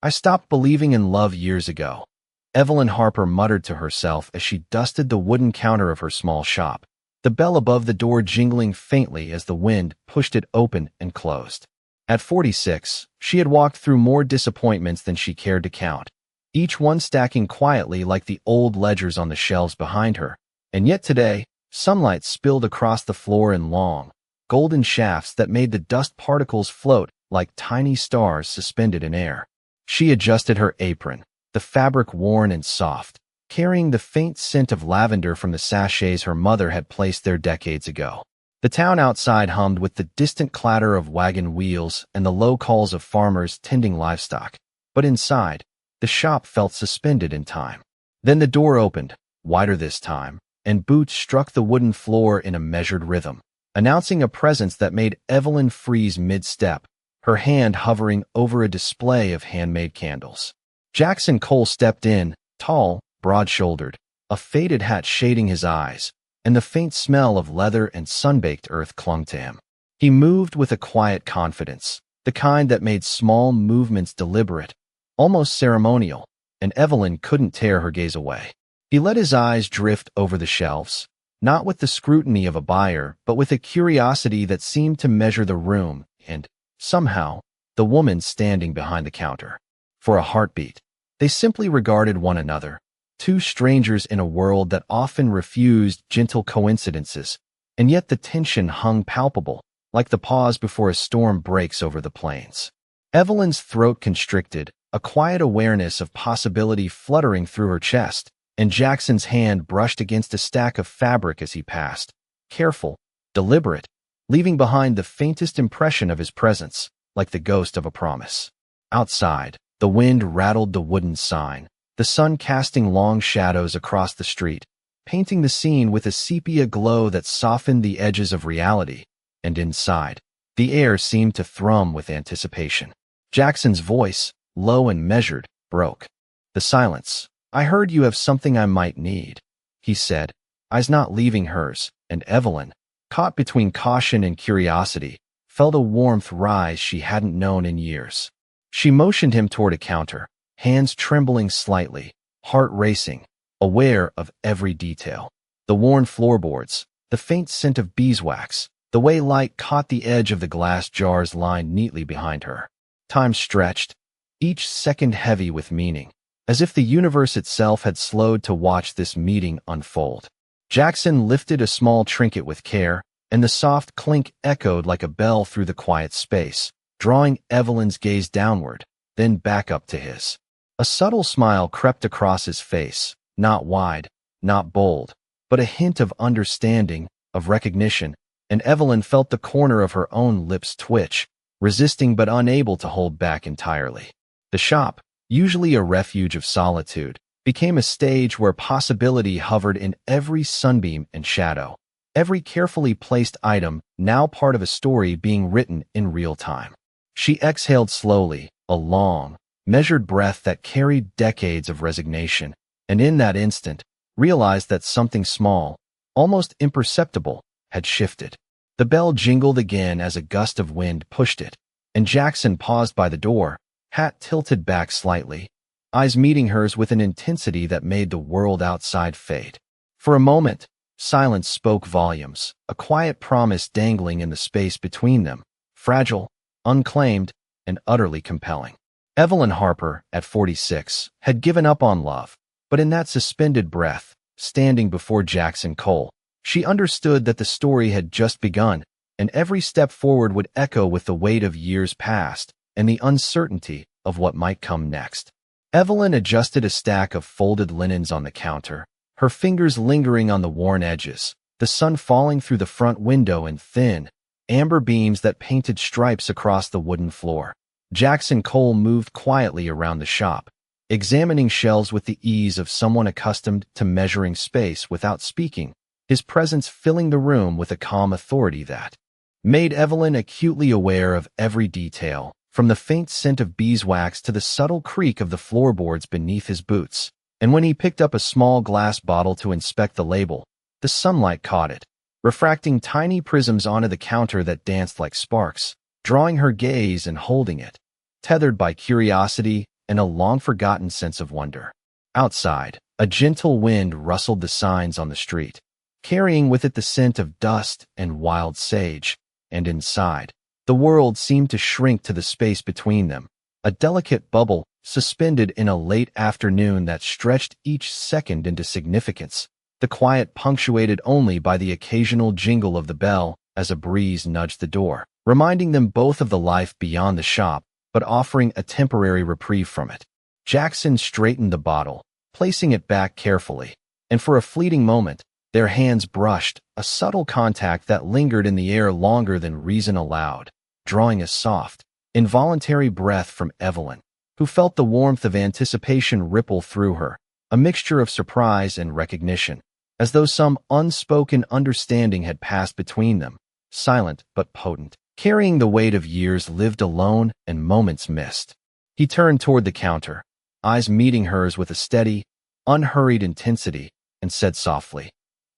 I stopped believing in love years ago," Evelyn Harper muttered to herself as she dusted the wooden counter of her small shop, the bell above the door jingling faintly as the wind pushed it open and closed. At 46, she had walked through more disappointments than she cared to count, each one stacking quietly like the old ledgers on the shelves behind her. And yet today, sunlight spilled across the floor in long, golden shafts that made the dust particles float like tiny stars suspended in air. She adjusted her apron, the fabric worn and soft, carrying the faint scent of lavender from the sachets her mother had placed there decades ago. The town outside hummed with the distant clatter of wagon wheels and the low calls of farmers tending livestock. But inside, the shop felt suspended in time. Then the door opened, wider this time, and boots struck the wooden floor in a measured rhythm, announcing a presence that made Evelyn freeze mid-step, her hand hovering over a display of handmade candles. Jackson Cole stepped in, tall, broad-shouldered, a faded hat shading his eyes, and the faint smell of leather and sun-baked earth clung to him. He moved with a quiet confidence, the kind that made small movements deliberate, almost ceremonial, and Evelyn couldn't tear her gaze away. He let his eyes drift over the shelves, not with the scrutiny of a buyer, but with a curiosity that seemed to measure the room and, somehow, the woman standing behind the counter. For a heartbeat, they simply regarded one another, two strangers in a world that often refused gentle coincidences, and yet the tension hung palpable, like the pause before a storm breaks over the plains. Evelyn's throat constricted, a quiet awareness of possibility fluttering through her chest, and Jackson's hand brushed against a stack of fabric as he passed, careful, deliberate, leaving behind the faintest impression of his presence, like the ghost of a promise. Outside, the wind rattled the wooden sign, the sun casting long shadows across the street, painting the scene with a sepia glow that softened the edges of reality, and inside, the air seemed to thrum with anticipation. Jackson's voice, low and measured, broke the silence. "I heard you have something I might need," he said, eyes not leaving hers, and Evelyn, caught between caution and curiosity, felt a warmth rise she hadn't known in years. She motioned him toward a counter, hands trembling slightly, heart racing, aware of every detail. The worn floorboards, the faint scent of beeswax, the way light caught the edge of the glass jars lined neatly behind her. Time stretched, each second heavy with meaning, as if the universe itself had slowed to watch this meeting unfold. Jackson lifted a small trinket with care, and the soft clink echoed like a bell through the quiet space, drawing Evelyn's gaze downward, then back up to his. A subtle smile crept across his face, not wide, not bold, but a hint of understanding, of recognition, and Evelyn felt the corner of her own lips twitch, resisting but unable to hold back entirely. The shop, usually a refuge of solitude, became a stage where possibility hovered in every sunbeam and shadow, every carefully placed item now part of a story being written in real time. She exhaled slowly, a long, measured breath that carried decades of resignation, and in that instant, realized that something small, almost imperceptible, had shifted. The bell jingled again as a gust of wind pushed it, and Jackson paused by the door, hat tilted back slightly, eyes meeting hers with an intensity that made the world outside fade. For a moment, silence spoke volumes, a quiet promise dangling in the space between them, fragile, unclaimed, and utterly compelling. Evelyn Harper, at 46, had given up on love, but in that suspended breath, standing before Jackson Cole, she understood that the story had just begun, and every step forward would echo with the weight of years past and the uncertainty of what might come next. Evelyn adjusted a stack of folded linens on the counter, her fingers lingering on the worn edges, the sun falling through the front window in thin, amber beams that painted stripes across the wooden floor. Jackson Cole moved quietly around the shop, examining shelves with the ease of someone accustomed to measuring space without speaking, his presence filling the room with a calm authority that made Evelyn acutely aware of every detail, from the faint scent of beeswax to the subtle creak of the floorboards beneath his boots. And when he picked up a small glass bottle to inspect the label, the sunlight caught it, refracting tiny prisms onto the counter that danced like sparks, drawing her gaze and holding it, tethered by curiosity, and a long-forgotten sense of wonder. Outside, a gentle wind rustled the signs on the street, carrying with it the scent of dust and wild sage, and inside, the world seemed to shrink to the space between them, a delicate bubble suspended in a late afternoon that stretched each second into significance, the quiet punctuated only by the occasional jingle of the bell as a breeze nudged the door, reminding them both of the life beyond the shop, but offering a temporary reprieve from it. Jackson straightened the bottle, placing it back carefully, and for a fleeting moment, their hands brushed, a subtle contact that lingered in the air longer than reason allowed, drawing a soft, involuntary breath from Evelyn, who felt the warmth of anticipation ripple through her, a mixture of surprise and recognition, as though some unspoken understanding had passed between them, silent but potent, carrying the weight of years lived alone and moments missed. He turned toward the counter, eyes meeting hers with a steady, unhurried intensity, and said softly,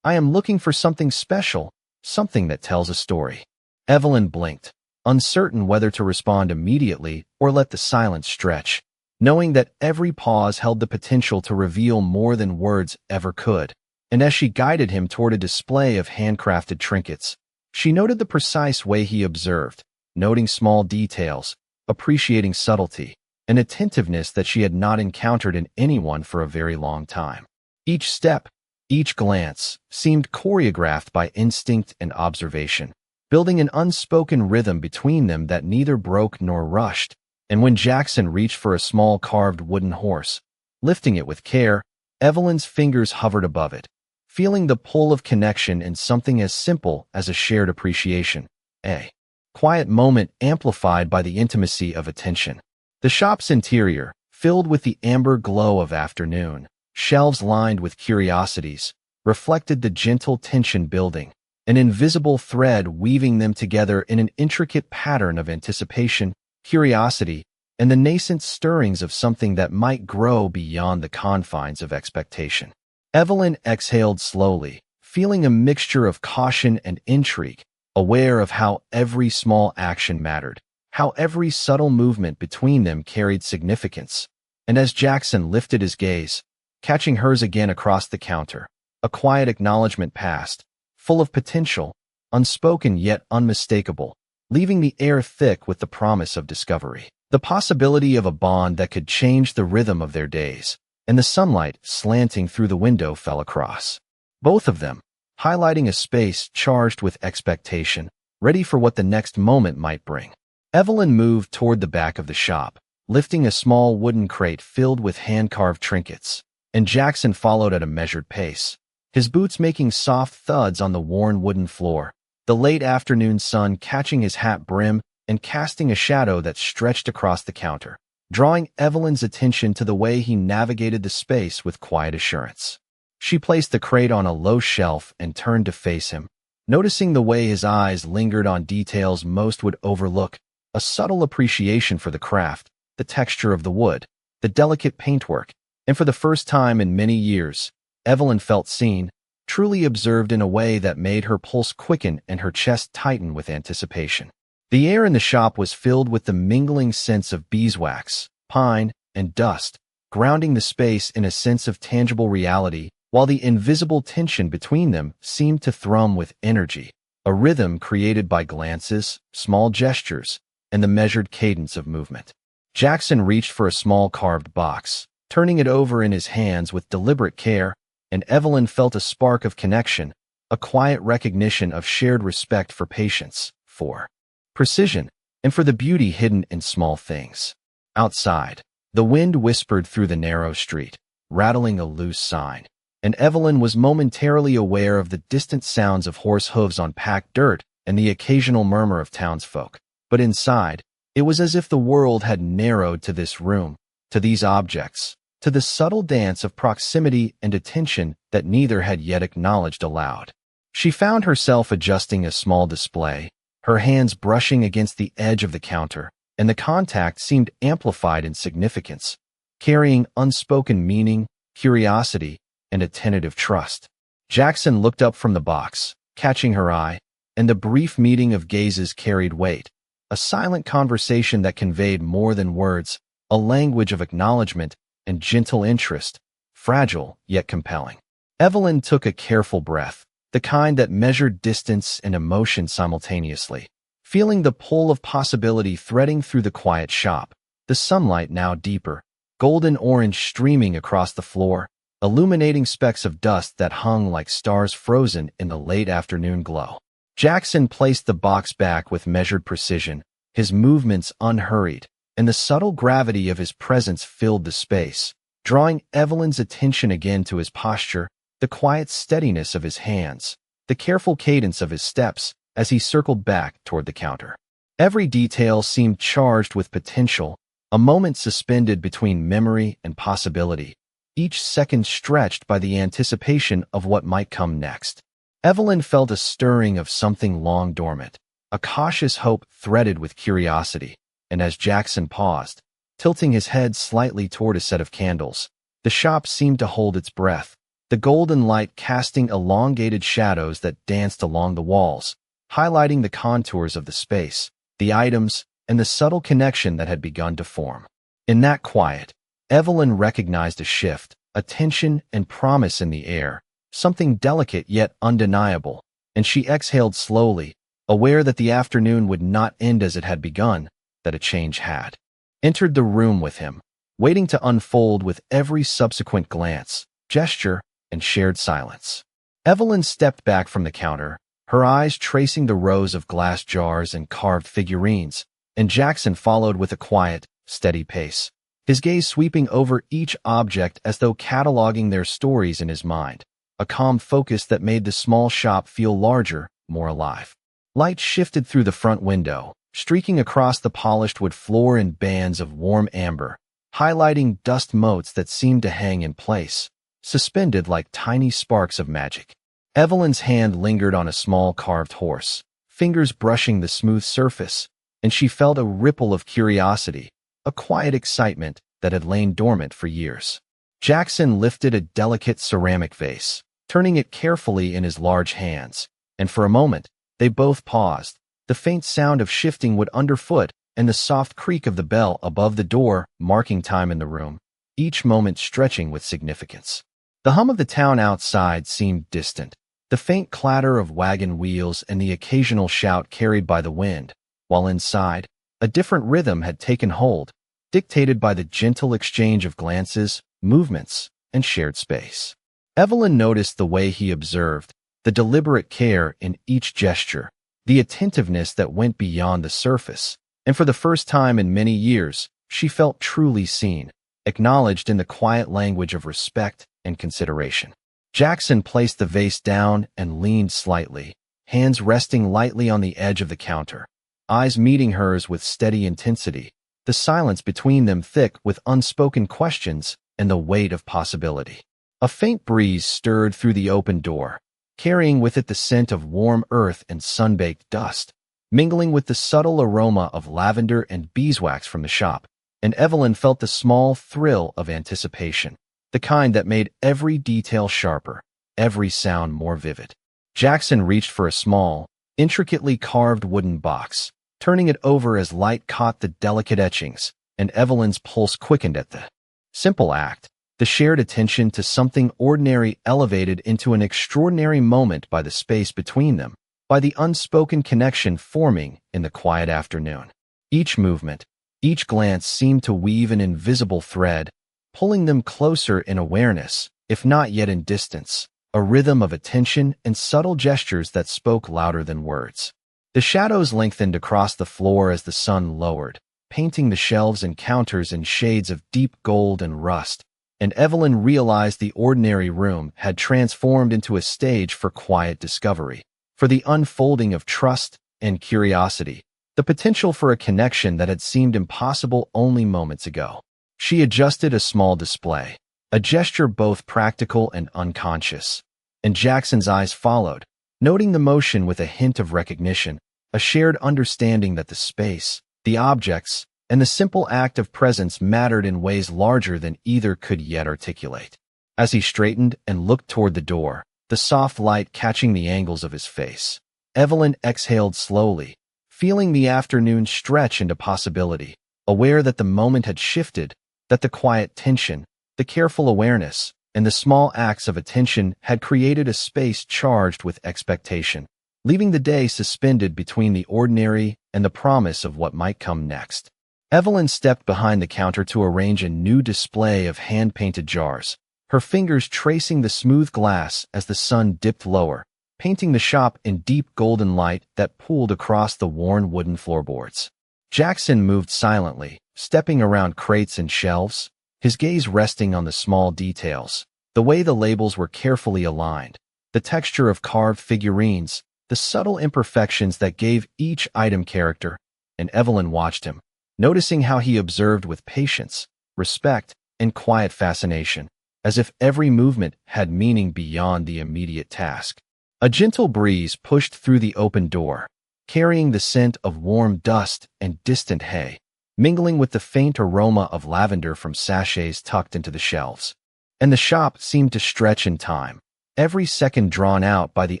"I am looking for something special, something that tells a story." Evelyn blinked, uncertain whether to respond immediately or let the silence stretch, knowing that every pause held the potential to reveal more than words ever could. And as she guided him toward a display of handcrafted trinkets, she noted the precise way he observed, noting small details, appreciating subtlety, an attentiveness that she had not encountered in anyone for a very long time. Each step, each glance, seemed choreographed by instinct and observation, building an unspoken rhythm between them that neither broke nor rushed. And when Jackson reached for a small carved wooden horse, lifting it with care, Evelyn's fingers hovered above it, feeling the pull of connection in something as simple as a shared appreciation, a quiet moment amplified by the intimacy of attention. The shop's interior, filled with the amber glow of afternoon, shelves lined with curiosities, reflected the gentle tension building, an invisible thread weaving them together in an intricate pattern of anticipation, curiosity, and the nascent stirrings of something that might grow beyond the confines of expectation. Evelyn exhaled slowly, feeling a mixture of caution and intrigue, aware of how every small action mattered, how every subtle movement between them carried significance. And as Jackson lifted his gaze, catching hers again across the counter, a quiet acknowledgement passed, full of potential, unspoken yet unmistakable, leaving the air thick with the promise of discovery, the possibility of a bond that could change the rhythm of their days. And the sunlight slanting through the window fell across both of them, highlighting a space charged with expectation, ready for what the next moment might bring. Evelyn moved toward the back of the shop, lifting a small wooden crate filled with hand-carved trinkets, and Jackson followed at a measured pace, his boots making soft thuds on the worn wooden floor, the late afternoon sun catching his hat brim and casting a shadow that stretched across the counter, drawing Evelyn's attention to the way he navigated the space with quiet assurance. She placed the crate on a low shelf and turned to face him, noticing the way his eyes lingered on details most would overlook, a subtle appreciation for the craft, the texture of the wood, the delicate paintwork, and for the first time in many years, Evelyn felt seen, truly observed in a way that made her pulse quicken and her chest tighten with anticipation. The air in the shop was filled with the mingling scents of beeswax, pine, and dust, grounding the space in a sense of tangible reality, while the invisible tension between them seemed to thrum with energy, a rhythm created by glances, small gestures, and the measured cadence of movement. Jackson reached for a small carved box, turning it over in his hands with deliberate care, and Evelyn felt a spark of connection, a quiet recognition of shared respect for patience, for precision, and for the beauty hidden in small things. Outside, the wind whispered through the narrow street, rattling a loose sign, and Evelyn was momentarily aware of the distant sounds of horse hooves on packed dirt and the occasional murmur of townsfolk. But inside, it was as if the world had narrowed to this room, to these objects, to the subtle dance of proximity and attention that neither had yet acknowledged aloud. She found herself adjusting a small display, her hands brushing against the edge of the counter, and the contact seemed amplified in significance, carrying unspoken meaning, curiosity, and a tentative trust. Jackson looked up from the box, catching her eye, and the brief meeting of gazes carried weight, a silent conversation that conveyed more than words, a language of acknowledgement and gentle interest, fragile yet compelling. Evelyn took a careful breath, the kind that measured distance and emotion simultaneously. Feeling the pull of possibility threading through the quiet shop, the sunlight now deeper, golden orange streaming across the floor, illuminating specks of dust that hung like stars frozen in the late afternoon glow. Jackson placed the box back with measured precision, his movements unhurried, and the subtle gravity of his presence filled the space, drawing Evelyn's attention again to his posture, the quiet steadiness of his hands, the careful cadence of his steps as he circled back toward the counter. Every detail seemed charged with potential, a moment suspended between memory and possibility, each second stretched by the anticipation of what might come next. Evelyn felt a stirring of something long dormant, a cautious hope threaded with curiosity, and as Jackson paused, tilting his head slightly toward a set of candles, the shop seemed to hold its breath, the golden light casting elongated shadows that danced along the walls, highlighting the contours of the space, the items, and the subtle connection that had begun to form. In that quiet, Evelyn recognized a shift, a tension and promise in the air, something delicate yet undeniable, and she exhaled slowly, aware that the afternoon would not end as it had begun, that a change had entered the room with him, waiting to unfold with every subsequent glance, gesture, and shared silence. Evelyn stepped back from the counter, her eyes tracing the rows of glass jars and carved figurines, and Jackson followed with a quiet, steady pace, his gaze sweeping over each object as though cataloging their stories in his mind, a calm focus that made the small shop feel larger, more alive. Light shifted through the front window, streaking across the polished wood floor in bands of warm amber, highlighting dust motes that seemed to hang in place, suspended like tiny sparks of magic. Evelyn's hand lingered on a small carved horse, fingers brushing the smooth surface, and she felt a ripple of curiosity, a quiet excitement that had lain dormant for years. Jackson lifted a delicate ceramic vase, turning it carefully in his large hands, and for a moment, they both paused, the faint sound of shifting wood underfoot and the soft creak of the bell above the door marking time in the room, each moment stretching with significance. The hum of the town outside seemed distant, the faint clatter of wagon wheels and the occasional shout carried by the wind, while inside, a different rhythm had taken hold, dictated by the gentle exchange of glances, movements, and shared space. Evelyn noticed the way he observed, the deliberate care in each gesture, the attentiveness that went beyond the surface, and for the first time in many years, she felt truly seen, acknowledged in the quiet language of respect and consideration. Jackson placed the vase down and leaned slightly, hands resting lightly on the edge of the counter, eyes meeting hers with steady intensity, the silence between them thick with unspoken questions and the weight of possibility. A faint breeze stirred through the open door, carrying with it the scent of warm earth and sun-baked dust, mingling with the subtle aroma of lavender and beeswax from the shop, and Evelyn felt the small thrill of anticipation, the kind that made every detail sharper, every sound more vivid. Jackson reached for a small, intricately carved wooden box, turning it over as light caught the delicate etchings, and Evelyn's pulse quickened at the simple act. The shared attention to something ordinary elevated into an extraordinary moment by the space between them, by the unspoken connection forming in the quiet afternoon. Each movement, each glance seemed to weave an invisible thread, pulling them closer in awareness, if not yet in distance, a rhythm of attention and subtle gestures that spoke louder than words. The shadows lengthened across the floor as the sun lowered, painting the shelves and counters in shades of deep gold and rust, and Evelyn realized the ordinary room had transformed into a stage for quiet discovery, for the unfolding of trust and curiosity, the potential for a connection that had seemed impossible only moments ago. She adjusted a small display, a gesture both practical and unconscious, and Jackson's eyes followed, noting the motion with a hint of recognition, a shared understanding that the space, the objects, and the simple act of presence mattered in ways larger than either could yet articulate. As he straightened and looked toward the door, the soft light catching the angles of his face, Evelyn exhaled slowly, feeling the afternoon stretch into possibility, aware that the moment had shifted, that the quiet tension, the careful awareness, and the small acts of attention had created a space charged with expectation, leaving the day suspended between the ordinary and the promise of what might come next. Evelyn stepped behind the counter to arrange a new display of hand-painted jars, her fingers tracing the smooth glass as the sun dipped lower, painting the shop in deep golden light that pooled across the worn wooden floorboards. Jackson moved silently, stepping around crates and shelves, his gaze resting on the small details, the way the labels were carefully aligned, the texture of carved figurines, the subtle imperfections that gave each item character, and Evelyn watched him, noticing how he observed with patience, respect, and quiet fascination, as if every movement had meaning beyond the immediate task. A gentle breeze pushed through the open door, carrying the scent of warm dust and distant hay, mingling with the faint aroma of lavender from sachets tucked into the shelves. And the shop seemed to stretch in time, every second drawn out by the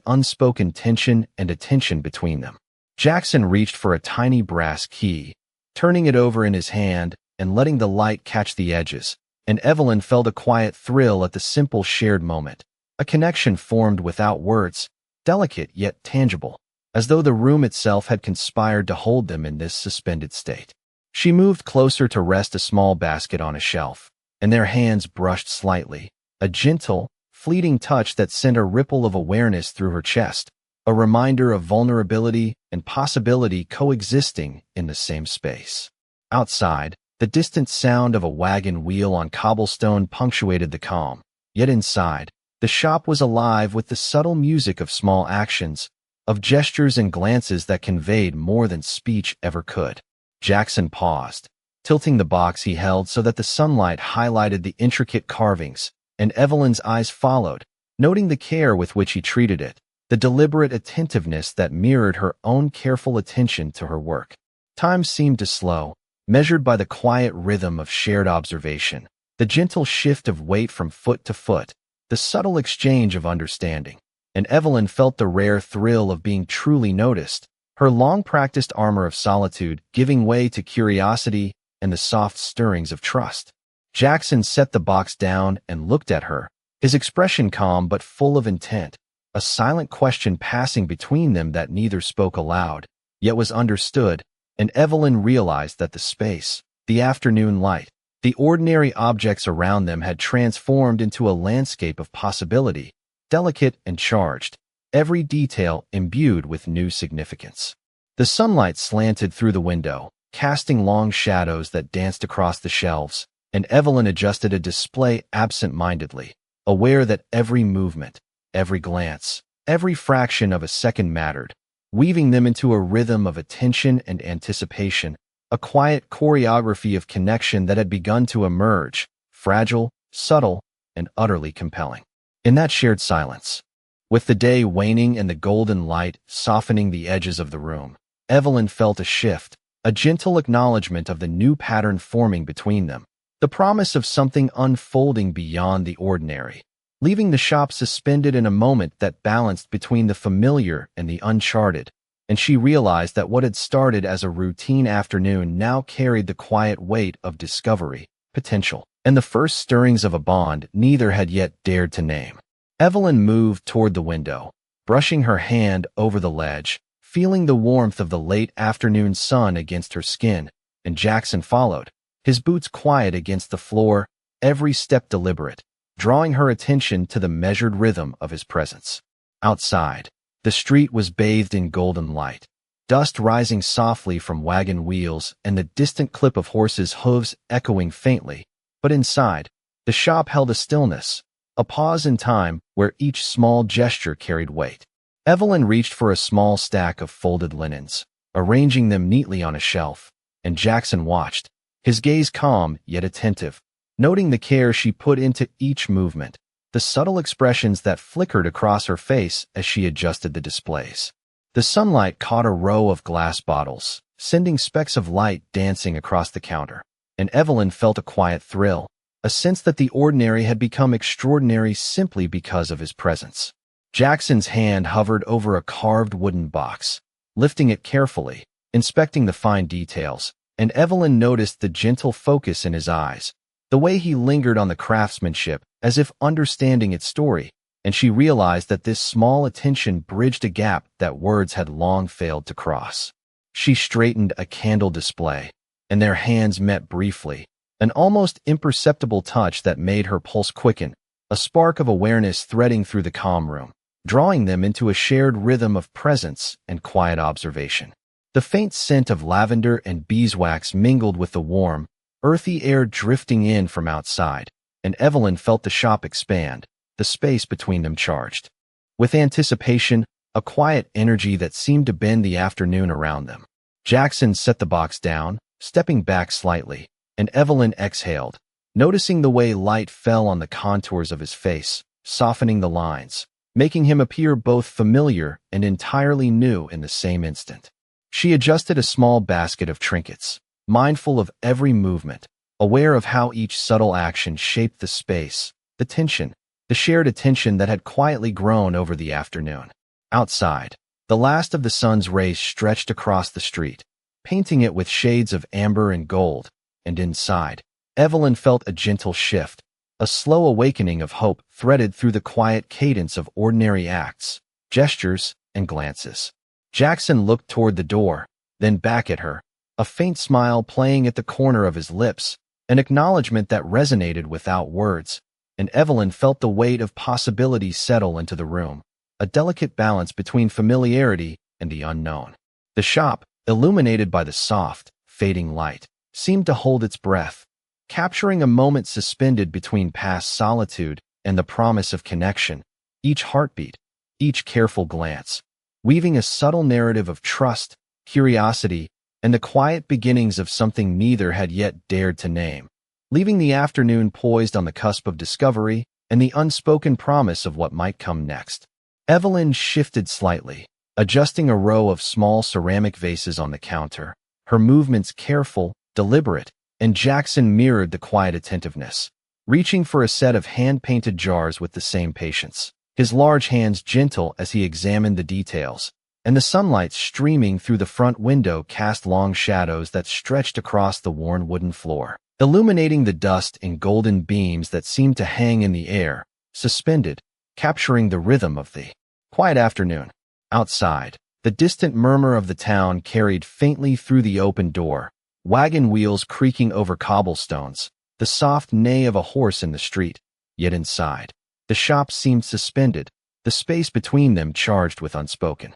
unspoken tension and attention between them. Jackson reached for a tiny brass key, turning it over in his hand and letting the light catch the edges, and Evelyn felt a quiet thrill at the simple shared moment, a connection formed without words, delicate yet tangible, as though the room itself had conspired to hold them in this suspended state. She moved closer to rest a small basket on a shelf, and their hands brushed slightly, a gentle, fleeting touch that sent a ripple of awareness through her chest, a reminder of vulnerability and possibility coexisting in the same space. Outside, the distant sound of a wagon wheel on cobblestone punctuated the calm, yet inside, the shop was alive with the subtle music of small actions, of gestures and glances that conveyed more than speech ever could. Jackson paused, tilting the box he held so that the sunlight highlighted the intricate carvings, and Evelyn's eyes followed, noting the care with which he treated it, the deliberate attentiveness that mirrored her own careful attention to her work. Time seemed to slow, measured by the quiet rhythm of shared observation, the gentle shift of weight from foot to foot, the subtle exchange of understanding. And Evelyn felt the rare thrill of being truly noticed, her long-practiced armor of solitude giving way to curiosity and the soft stirrings of trust. Jackson set the box down and looked at her, his expression calm but full of intent, a silent question passing between them that neither spoke aloud, yet was understood, and Evelyn realized that the space, the afternoon light, the ordinary objects around them had transformed into a landscape of possibility, delicate and charged, every detail imbued with new significance. The sunlight slanted through the window, casting long shadows that danced across the shelves, and Evelyn adjusted a display absent-mindedly, aware that every movement, every glance, every fraction of a second mattered, weaving them into a rhythm of attention and anticipation, a quiet choreography of connection that had begun to emerge, fragile, subtle, and utterly compelling. In that shared silence, with the day waning and the golden light softening the edges of the room, Evelyn felt a shift, a gentle acknowledgement of the new pattern forming between them, the promise of something unfolding beyond the ordinary, leaving the shop suspended in a moment that balanced between the familiar and the uncharted, and she realized that what had started as a routine afternoon now carried the quiet weight of discovery, potential, and the first stirrings of a bond neither had yet dared to name. Evelyn moved toward the window, brushing her hand over the ledge, feeling the warmth of the late afternoon sun against her skin, and Jackson followed, his boots quiet against the floor, every step deliberate, drawing her attention to the measured rhythm of his presence. Outside, the street was bathed in golden light, dust rising softly from wagon wheels and the distant clip of horses' hooves echoing faintly, but inside, the shop held a stillness, a pause in time where each small gesture carried weight. Evelyn reached for a small stack of folded linens, arranging them neatly on a shelf, and Jackson watched, his gaze calm yet attentive, noting the care she put into each movement, the subtle expressions that flickered across her face as she adjusted the displays. The sunlight caught a row of glass bottles, sending specks of light dancing across the counter, and Evelyn felt a quiet thrill, a sense that the ordinary had become extraordinary simply because of his presence. Jackson's hand hovered over a carved wooden box, lifting it carefully, inspecting the fine details, and Evelyn noticed the gentle focus in his eyes, the way he lingered on the craftsmanship, as if understanding its story, and she realized that this small attention bridged a gap that words had long failed to cross. She straightened a candle display, and their hands met briefly, an almost imperceptible touch that made her pulse quicken, a spark of awareness threading through the calm room, drawing them into a shared rhythm of presence and quiet observation. The faint scent of lavender and beeswax mingled with the warm, earthy air drifting in from outside, and Evelyn felt the shop expand, the space between them charged with anticipation, a quiet energy that seemed to bend the afternoon around them. Jackson set the box down, stepping back slightly, and Evelyn exhaled, noticing the way light fell on the contours of his face, softening the lines, making him appear both familiar and entirely new in the same instant. She adjusted a small basket of trinkets, mindful of every movement, aware of how each subtle action shaped the space, the tension, the shared attention that had quietly grown over the afternoon. Outside, the last of the sun's rays stretched across the street, painting it with shades of amber and gold, and inside, Evelyn felt a gentle shift, a slow awakening of hope threaded through the quiet cadence of ordinary acts, gestures, and glances. Jackson looked toward the door, then back at her, a faint smile playing at the corner of his lips, an acknowledgement that resonated without words, and Evelyn felt the weight of possibility settle into the room, a delicate balance between familiarity and the unknown. The shop, illuminated by the soft, fading light, seemed to hold its breath, capturing a moment suspended between past solitude and the promise of connection, each heartbeat, each careful glance, weaving a subtle narrative of trust, curiosity, and the quiet beginnings of something neither had yet dared to name, leaving the afternoon poised on the cusp of discovery and the unspoken promise of what might come next. Evelyn shifted slightly, adjusting a row of small ceramic vases on the counter, her movements careful, deliberate, and Jackson mirrored the quiet attentiveness, reaching for a set of hand-painted jars with the same patience, his large hands gentle as he examined the details, and the sunlight streaming through the front window cast long shadows that stretched across the worn wooden floor, illuminating the dust in golden beams that seemed to hang in the air, suspended, capturing the rhythm of the quiet afternoon. Outside, the distant murmur of the town carried faintly through the open door, wagon wheels creaking over cobblestones, the soft neigh of a horse in the street. Yet inside, the shop seemed suspended, the space between them charged with unspoken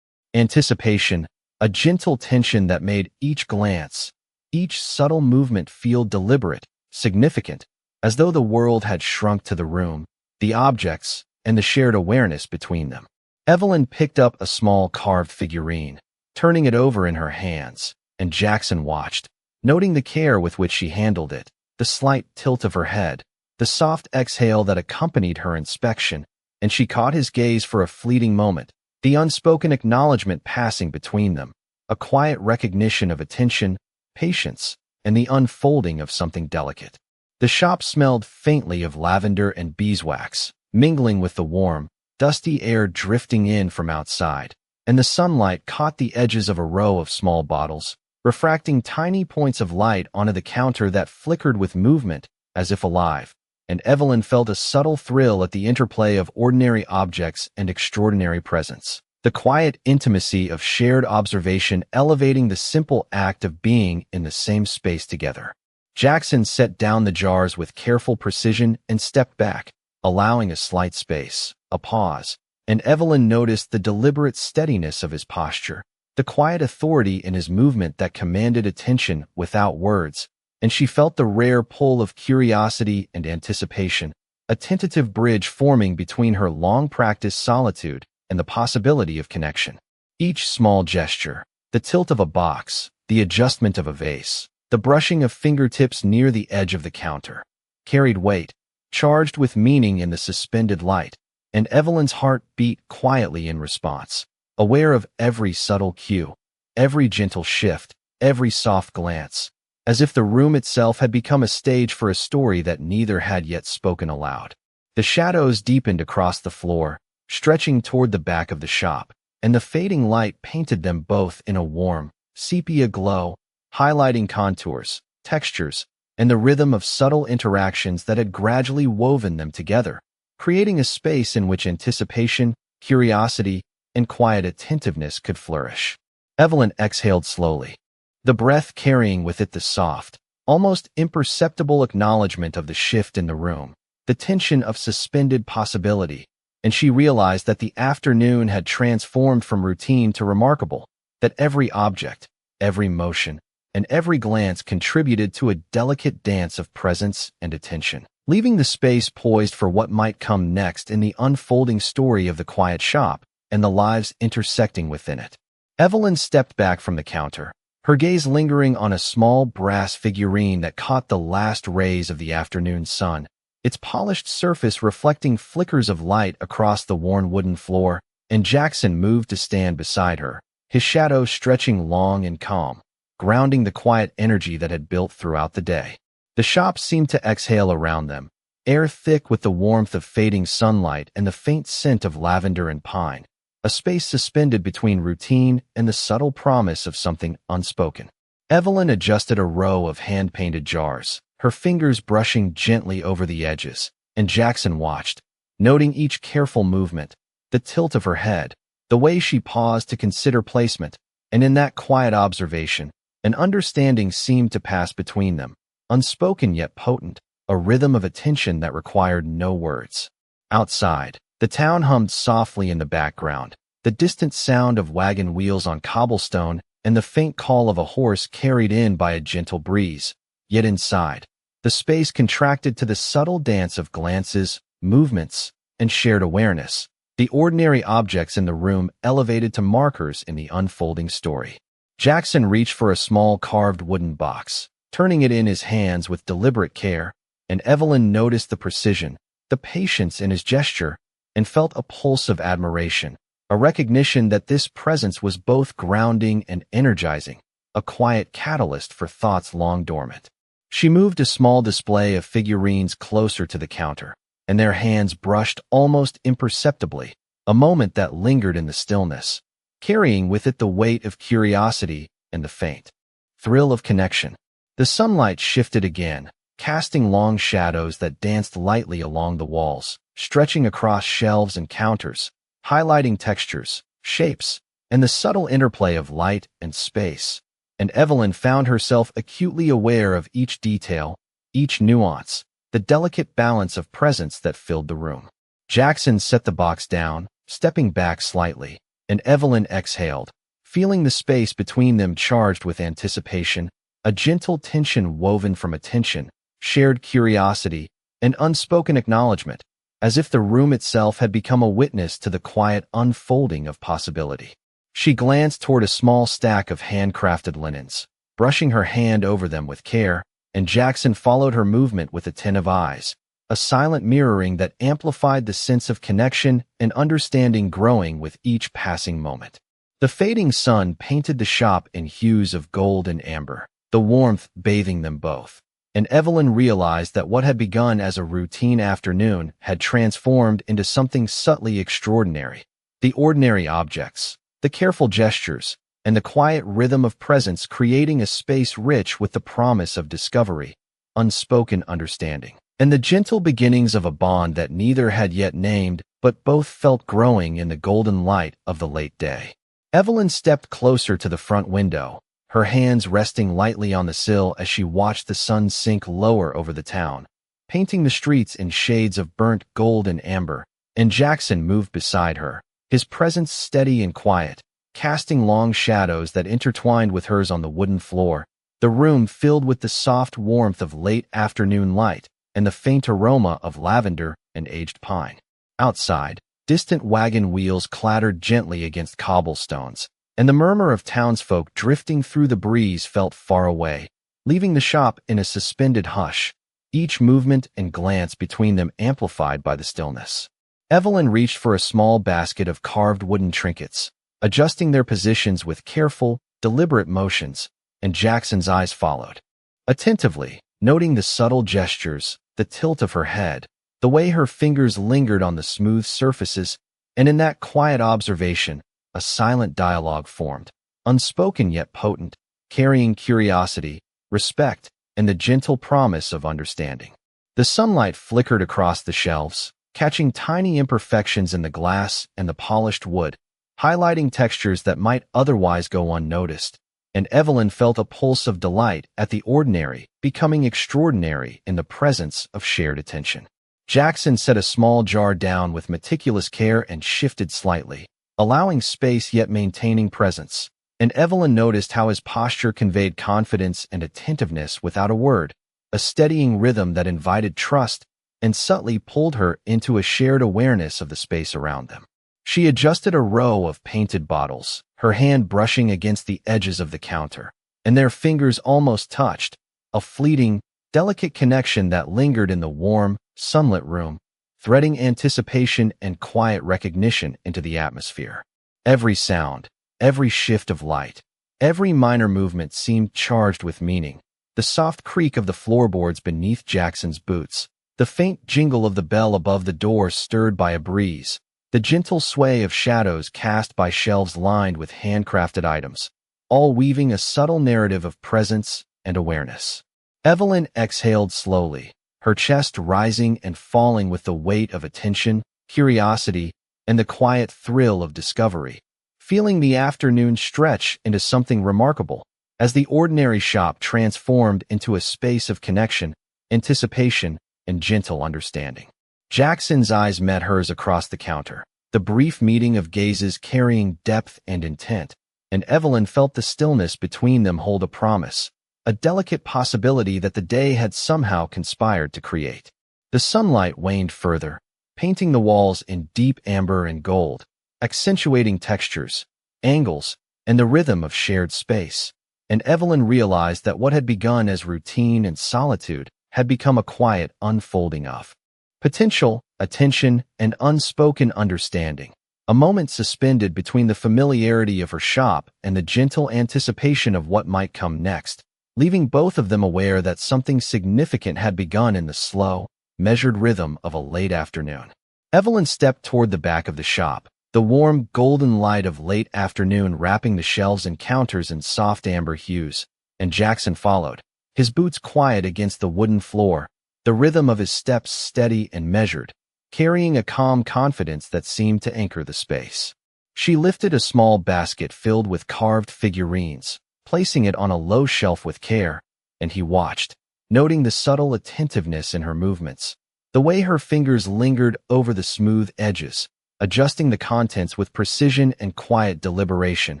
anticipation, a gentle tension that made each glance, each subtle movement feel deliberate, significant, as though the world had shrunk to the room, the objects, and the shared awareness between them. Evelyn picked up a small carved figurine, turning it over in her hands, and Jackson watched, noting the care with which she handled it, the slight tilt of her head, the soft exhale that accompanied her inspection, and she caught his gaze for a fleeting moment, the unspoken acknowledgement passing between them, a quiet recognition of attention, patience, and the unfolding of something delicate. The shop smelled faintly of lavender and beeswax, mingling with the warm, dusty air drifting in from outside, and the sunlight caught the edges of a row of small bottles, refracting tiny points of light onto the counter that flickered with movement, as if alive, and Evelyn felt a subtle thrill at the interplay of ordinary objects and extraordinary presence, the quiet intimacy of shared observation elevating the simple act of being in the same space together. Jackson set down the jars with careful precision and stepped back, allowing a slight space, a pause, and Evelyn noticed the deliberate steadiness of his posture, the quiet authority in his movement that commanded attention without words, and she felt the rare pull of curiosity and anticipation, a tentative bridge forming between her long-practiced solitude and the possibility of connection. Each small gesture, the tilt of a box, the adjustment of a vase, the brushing of fingertips near the edge of the counter, carried weight, charged with meaning in the suspended light, and Evelyn's heart beat quietly in response, aware of every subtle cue, every gentle shift, every soft glance, as if the room itself had become a stage for a story that neither had yet spoken aloud. The shadows deepened across the floor, stretching toward the back of the shop, and the fading light painted them both in a warm, sepia glow, highlighting contours, textures, and the rhythm of subtle interactions that had gradually woven them together, creating a space in which anticipation, curiosity, and quiet attentiveness could flourish. Evelyn exhaled slowly, the breath carrying with it the soft, almost imperceptible acknowledgement of the shift in the room, the tension of suspended possibility, and she realized that the afternoon had transformed from routine to remarkable, that every object, every motion, and every glance contributed to a delicate dance of presence and attention, leaving the space poised for what might come next in the unfolding story of the quiet shop and the lives intersecting within it. Evelyn stepped back from the counter, her gaze lingering on a small brass figurine that caught the last rays of the afternoon sun, its polished surface reflecting flickers of light across the worn wooden floor, and Jackson moved to stand beside her, his shadow stretching long and calm, grounding the quiet energy that had built throughout the day. The shop seemed to exhale around them, air thick with the warmth of fading sunlight and the faint scent of lavender and pine, a space suspended between routine and the subtle promise of something unspoken. Evelyn adjusted a row of hand-painted jars, her fingers brushing gently over the edges, and Jackson watched, noting each careful movement, the tilt of her head, the way she paused to consider placement, and in that quiet observation, an understanding seemed to pass between them, unspoken yet potent, a rhythm of attention that required no words. Outside, the town hummed softly in the background, the distant sound of wagon wheels on cobblestone and the faint call of a horse carried in by a gentle breeze. Yet inside, the space contracted to the subtle dance of glances, movements, and shared awareness, the ordinary objects in the room elevated to markers in the unfolding story. Jackson reached for a small carved wooden box, turning it in his hands with deliberate care, and Evelyn noticed the precision, the patience in his gesture, and felt a pulse of admiration, a recognition that this presence was both grounding and energizing, a quiet catalyst for thoughts long dormant. She moved a small display of figurines closer to the counter, and their hands brushed almost imperceptibly, a moment that lingered in the stillness, carrying with it the weight of curiosity and the faint thrill of connection. The sunlight shifted again, casting long shadows that danced lightly along the walls, stretching across shelves and counters, highlighting textures, shapes, and the subtle interplay of light and space. And Evelyn found herself acutely aware of each detail, each nuance, the delicate balance of presence that filled the room. Jackson set the box down, stepping back slightly, and Evelyn exhaled, feeling the space between them charged with anticipation, a gentle tension woven from attention, shared curiosity, and unspoken acknowledgement, as if the room itself had become a witness to the quiet unfolding of possibility. She glanced toward a small stack of handcrafted linens, brushing her hand over them with care, and Jackson followed her movement with attentive eyes, a silent mirroring that amplified the sense of connection and understanding growing with each passing moment. The fading sun painted the shop in hues of gold and amber, the warmth bathing them both, and Evelyn realized that what had begun as a routine afternoon had transformed into something subtly extraordinary. The ordinary objects, the careful gestures, and the quiet rhythm of presence creating a space rich with the promise of discovery, unspoken understanding, and the gentle beginnings of a bond that neither had yet named but both felt growing in the golden light of the late day. Evelyn stepped closer to the front window, her hands resting lightly on the sill as she watched the sun sink lower over the town, painting the streets in shades of burnt gold and amber, and Jackson moved beside her, his presence steady and quiet, casting long shadows that intertwined with hers on the wooden floor, the room filled with the soft warmth of late afternoon light and the faint aroma of lavender and aged pine. Outside, distant wagon wheels clattered gently against cobblestones, and the murmur of townsfolk drifting through the breeze felt far away, leaving the shop in a suspended hush, each movement and glance between them amplified by the stillness. Evelyn reached for a small basket of carved wooden trinkets, adjusting their positions with careful, deliberate motions, and Jackson's eyes followed, attentively, noting the subtle gestures, the tilt of her head, the way her fingers lingered on the smooth surfaces, and in that quiet observation, a silent dialogue formed, unspoken yet potent, carrying curiosity, respect, and the gentle promise of understanding. The sunlight flickered across the shelves, catching tiny imperfections in the glass and the polished wood, highlighting textures that might otherwise go unnoticed, and Evelyn felt a pulse of delight at the ordinary becoming extraordinary in the presence of shared attention. Jackson set a small jar down with meticulous care and shifted slightly, allowing space yet maintaining presence, and Evelyn noticed how his posture conveyed confidence and attentiveness without a word, a steadying rhythm that invited trust and subtly pulled her into a shared awareness of the space around them. She adjusted a row of painted bottles, her hand brushing against the edges of the counter, and their fingers almost touched, a fleeting, delicate connection that lingered in the warm, sunlit room, threading anticipation and quiet recognition into the atmosphere. Every sound, every shift of light, every minor movement seemed charged with meaning. The soft creak of the floorboards beneath Jackson's boots, the faint jingle of the bell above the door stirred by a breeze, the gentle sway of shadows cast by shelves lined with handcrafted items, all weaving a subtle narrative of presence and awareness. Evelyn exhaled slowly, her chest rising and falling with the weight of attention, curiosity, and the quiet thrill of discovery, feeling the afternoon stretch into something remarkable, as the ordinary shop transformed into a space of connection, anticipation, and gentle understanding. Jackson's eyes met hers across the counter, the brief meeting of gazes carrying depth and intent, and Evelyn felt the stillness between them hold a promise, a delicate possibility that the day had somehow conspired to create. The sunlight waned further, painting the walls in deep amber and gold, accentuating textures, angles, and the rhythm of shared space, and Evelyn realized that what had begun as routine and solitude had become a quiet unfolding of potential, attention, and unspoken understanding, a moment suspended between the familiarity of her shop and the gentle anticipation of what might come next, leaving both of them aware that something significant had begun in the slow, measured rhythm of a late afternoon. Evelyn stepped toward the back of the shop, the warm, golden light of late afternoon wrapping the shelves and counters in soft amber hues, and Jackson followed, his boots quiet against the wooden floor, the rhythm of his steps steady and measured, carrying a calm confidence that seemed to anchor the space. She lifted a small basket filled with carved figurines, placing it on a low shelf with care, and he watched, noting the subtle attentiveness in her movements, the way her fingers lingered over the smooth edges, adjusting the contents with precision and quiet deliberation,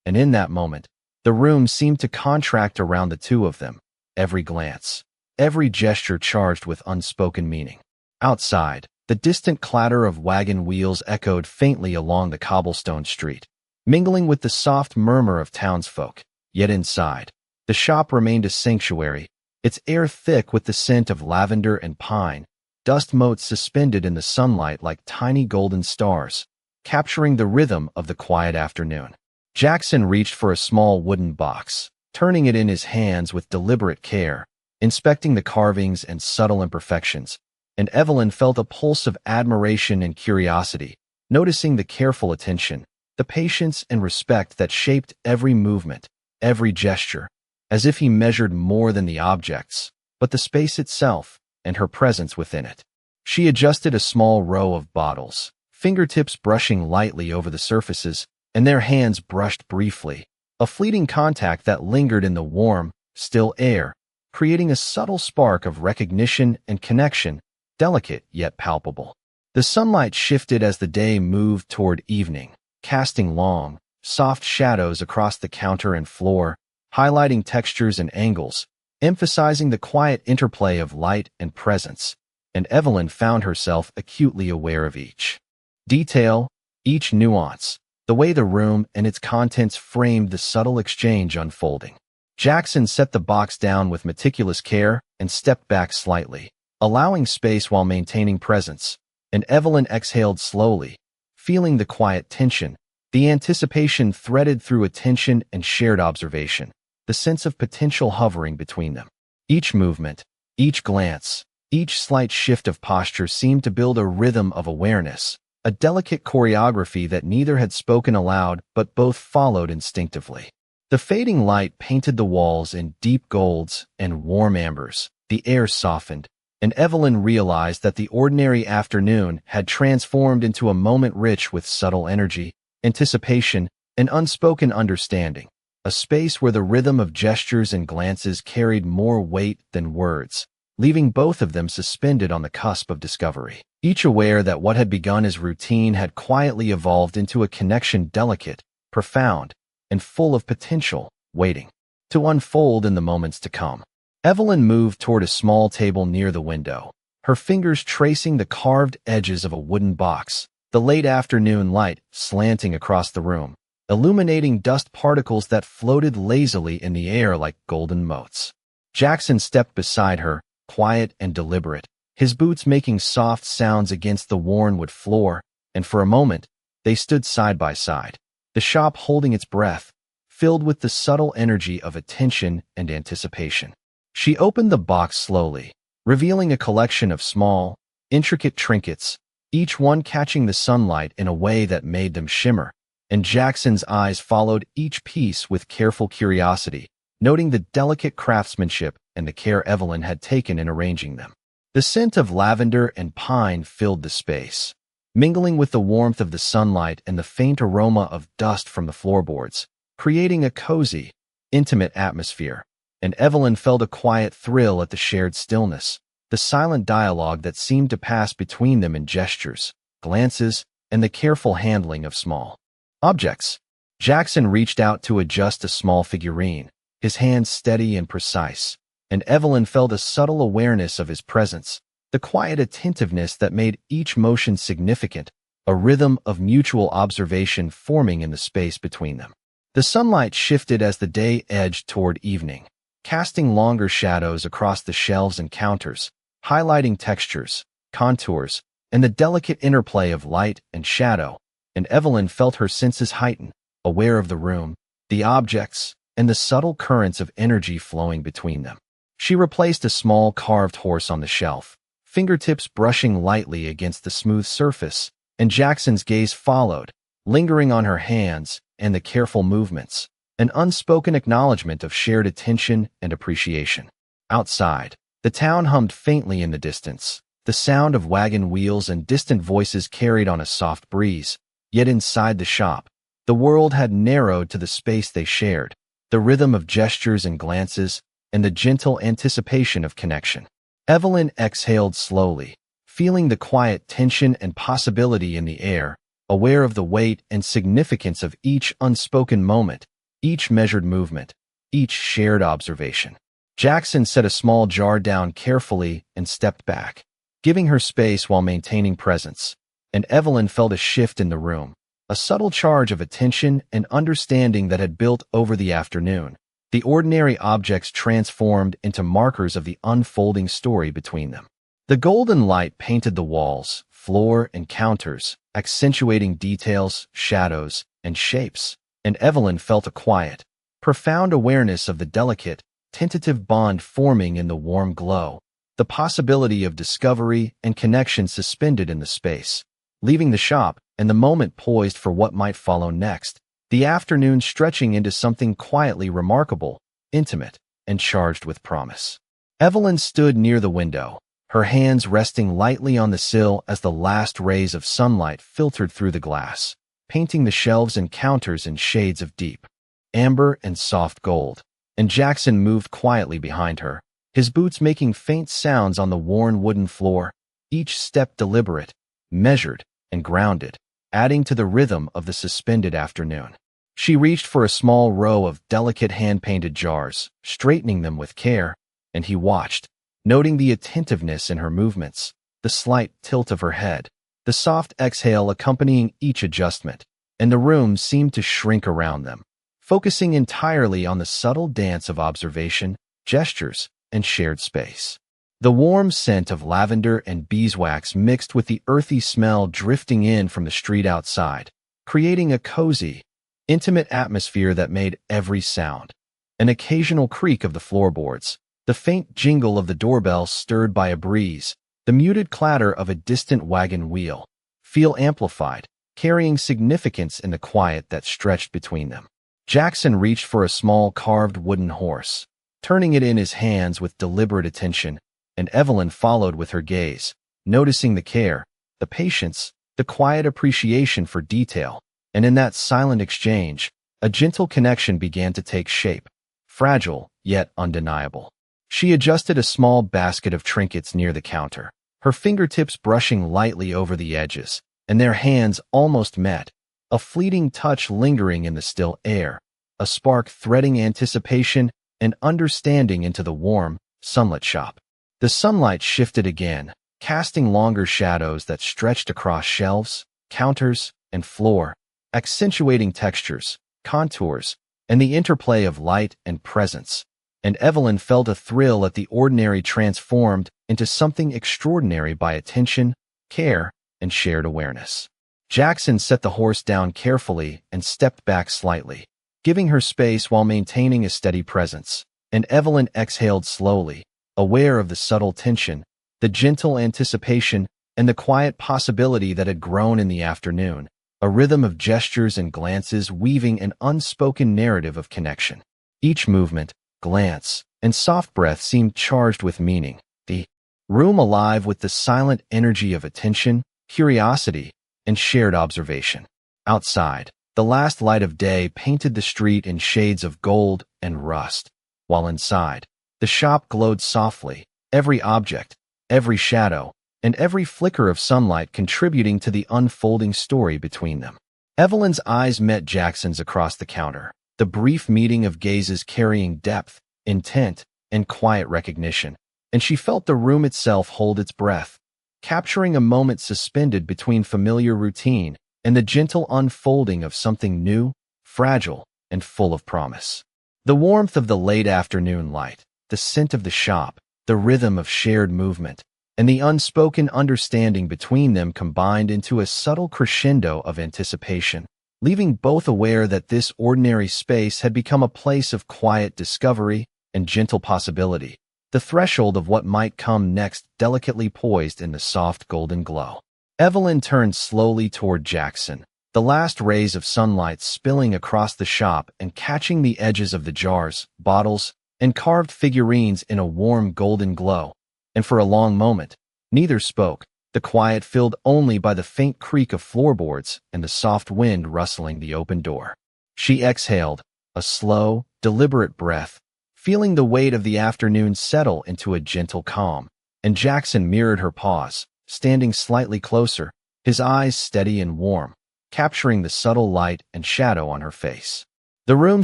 and in that moment, the room seemed to contract around the two of them, every glance, every gesture charged with unspoken meaning. Outside, the distant clatter of wagon wheels echoed faintly along the cobblestone street, mingling with the soft murmur of townsfolk. Yet inside, the shop remained a sanctuary, its air thick with the scent of lavender and pine, dust motes suspended in the sunlight like tiny golden stars, capturing the rhythm of the quiet afternoon. Jackson reached for a small wooden box, turning it in his hands with deliberate care, inspecting the carvings and subtle imperfections, and Evelyn felt a pulse of admiration and curiosity, noticing the careful attention, the patience and respect that shaped every movement, every gesture, as if he measured more than the objects, but the space itself and her presence within it. She adjusted a small row of bottles, fingertips brushing lightly over the surfaces, and their hands brushed briefly, a fleeting contact that lingered in the warm, still air, creating a subtle spark of recognition and connection, delicate yet palpable. The sunlight shifted as the day moved toward evening, casting long, soft shadows across the counter and floor, highlighting textures and angles, emphasizing the quiet interplay of light and presence, and Evelyn found herself acutely aware of each detail, each nuance, the way the room and its contents framed the subtle exchange unfolding. Jackson set the box down with meticulous care and stepped back slightly, allowing space while maintaining presence, and Evelyn exhaled slowly, feeling the quiet tension, the anticipation threaded through attention and shared observation, the sense of potential hovering between them. Each movement, each glance, each slight shift of posture seemed to build a rhythm of awareness, a delicate choreography that neither had spoken aloud but both followed instinctively. The fading light painted the walls in deep golds and warm ambers. The air softened, and Evelyn realized that the ordinary afternoon had transformed into a moment rich with subtle energy, anticipation, and unspoken understanding, a space where the rhythm of gestures and glances carried more weight than words, leaving both of them suspended on the cusp of discovery. Each aware that what had begun as routine had quietly evolved into a connection delicate, profound, and full of potential, waiting to unfold in the moments to come. Evelyn moved toward a small table near the window, her fingers tracing the carved edges of a wooden box, the late afternoon light slanting across the room, illuminating dust particles that floated lazily in the air like golden motes. Jackson stepped beside her, quiet and deliberate, his boots making soft sounds against the worn wood floor, and for a moment, they stood side by side, the shop holding its breath, filled with the subtle energy of attention and anticipation. She opened the box slowly, revealing a collection of small, intricate trinkets, each one catching the sunlight in a way that made them shimmer, and Jackson's eyes followed each piece with careful curiosity, noting the delicate craftsmanship and the care Evelyn had taken in arranging them. The scent of lavender and pine filled the space, mingling with the warmth of the sunlight and the faint aroma of dust from the floorboards, creating a cozy, intimate atmosphere. And Evelyn felt a quiet thrill at the shared stillness, the silent dialogue that seemed to pass between them in gestures, glances, and the careful handling of small objects. Jackson reached out to adjust a small figurine, his hands steady and precise, and Evelyn felt a subtle awareness of his presence, the quiet attentiveness that made each motion significant, a rhythm of mutual observation forming in the space between them. The sunlight shifted as the day edged toward evening, casting longer shadows across the shelves and counters, highlighting textures, contours, and the delicate interplay of light and shadow, and Evelyn felt her senses heighten, aware of the room, the objects, and the subtle currents of energy flowing between them. She replaced a small carved horse on the shelf, fingertips brushing lightly against the smooth surface, and Jackson's gaze followed, lingering on her hands and the careful movements, an unspoken acknowledgement of shared attention and appreciation. Outside, the town hummed faintly in the distance, the sound of wagon wheels and distant voices carried on a soft breeze. Yet inside the shop, the world had narrowed to the space they shared, the rhythm of gestures and glances, and the gentle anticipation of connection. Evelyn exhaled slowly, feeling the quiet tension and possibility in the air, aware of the weight and significance of each unspoken moment, each measured movement, each shared observation. Jackson set a small jar down carefully and stepped back, giving her space while maintaining presence, and Evelyn felt a shift in the room, a subtle charge of attention and understanding that had built over the afternoon. The ordinary objects transformed into markers of the unfolding story between them. The golden light painted the walls, floor, and counters, accentuating details, shadows, and shapes, and Evelyn felt a quiet, profound awareness of the delicate, tentative bond forming in the warm glow, the possibility of discovery and connection suspended in the space. Leaving the shop, and the moment poised for what might follow next, the afternoon stretching into something quietly remarkable, intimate, and charged with promise. Evelyn stood near the window, her hands resting lightly on the sill as the last rays of sunlight filtered through the glass, painting the shelves and counters in shades of deep amber and soft gold. And Jackson moved quietly behind her, his boots making faint sounds on the worn wooden floor, each step deliberate, measured, and grounded, adding to the rhythm of the suspended afternoon. She reached for a small row of delicate hand-painted jars, straightening them with care, and he watched, noting the attentiveness in her movements, the slight tilt of her head, the soft exhale accompanying each adjustment, and the room seemed to shrink around them, focusing entirely on the subtle dance of observation, gestures, and shared space. The warm scent of lavender and beeswax mixed with the earthy smell drifting in from the street outside, creating a cozy, intimate atmosphere that made every sound. An occasional creak of the floorboards, the faint jingle of the doorbell stirred by a breeze, the muted clatter of a distant wagon wheel, feel amplified, carrying significance in the quiet that stretched between them. Jackson reached for a small carved wooden horse, turning it in his hands with deliberate attention, and Evelyn followed with her gaze, noticing the care, the patience, the quiet appreciation for detail, and in that silent exchange, a gentle connection began to take shape, fragile yet undeniable. She adjusted a small basket of trinkets near the counter, her fingertips brushing lightly over the edges, and their hands almost met, a fleeting touch lingering in the still air, a spark threading anticipation and understanding into the warm, sunlit shop. The sunlight shifted again, casting longer shadows that stretched across shelves, counters, and floor, accentuating textures, contours, and the interplay of light and presence. And Evelyn felt a thrill at the ordinary transformed into something extraordinary by attention, care, and shared awareness. Jackson set the horse down carefully and stepped back slightly, giving her space while maintaining a steady presence, and Evelyn exhaled slowly, aware of the subtle tension, the gentle anticipation, and the quiet possibility that had grown in the afternoon, a rhythm of gestures and glances weaving an unspoken narrative of connection. Each movement, glance, and soft breath seemed charged with meaning, the room alive with the silent energy of attention, curiosity, and shared observation. Outside, the last light of day painted the street in shades of gold and rust, while inside, the shop glowed softly, every object, every shadow, and every flicker of sunlight contributing to the unfolding story between them. Evelyn's eyes met Jackson's across the counter, the brief meeting of gazes carrying depth, intent, and quiet recognition, and she felt the room itself hold its breath, capturing a moment suspended between familiar routine and the gentle unfolding of something new, fragile, and full of promise. The warmth of the late afternoon light, the scent of the shop, the rhythm of shared movement, and the unspoken understanding between them combined into a subtle crescendo of anticipation, leaving both aware that this ordinary space had become a place of quiet discovery and gentle possibility, the threshold of what might come next delicately poised in the soft golden glow. Evelyn turned slowly toward Jackson, the last rays of sunlight spilling across the shop and catching the edges of the jars, bottles, and carved figurines in a warm golden glow, and for a long moment, neither spoke, the quiet filled only by the faint creak of floorboards and the soft wind rustling the open door. She exhaled, a slow, deliberate breath, feeling the weight of the afternoon settle into a gentle calm, and Jackson mirrored her pause, standing slightly closer, his eyes steady and warm, capturing the subtle light and shadow on her face. The room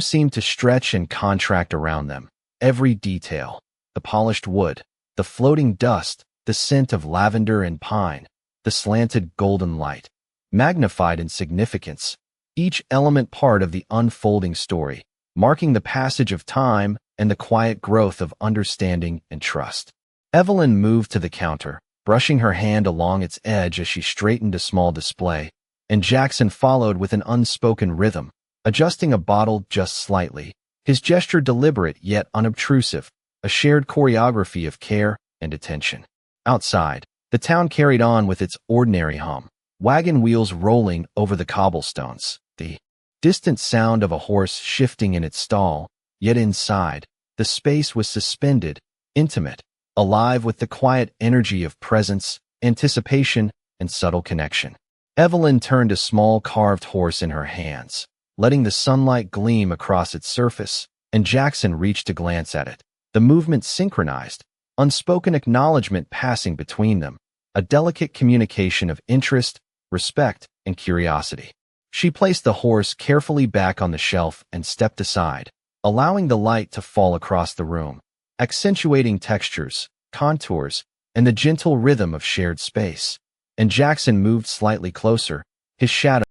seemed to stretch and contract around them, every detail, the polished wood, the floating dust, the scent of lavender and pine, the slanted golden light, magnified in significance, each element part of the unfolding story, marking the passage of time and the quiet growth of understanding and trust. Evelyn moved to the counter, brushing her hand along its edge as she straightened a small display, and Jackson followed with an unspoken rhythm, adjusting a bottle just slightly, his gesture deliberate yet unobtrusive, a shared choreography of care and attention. Outside, the town carried on with its ordinary hum, wagon wheels rolling over the cobblestones, the distant sound of a horse shifting in its stall, yet inside, the space was suspended, intimate, alive with the quiet energy of presence, anticipation, and subtle connection. Evelyn turned a small carved horse in her hands, letting the sunlight gleam across its surface, and Jackson reached to glance at it, the movement synchronized, unspoken acknowledgement passing between them, a delicate communication of interest, respect, and curiosity. She placed the horse carefully back on the shelf and stepped aside, allowing the light to fall across the room, accentuating textures, contours, and the gentle rhythm of shared space. And Jackson moved slightly closer, his shadow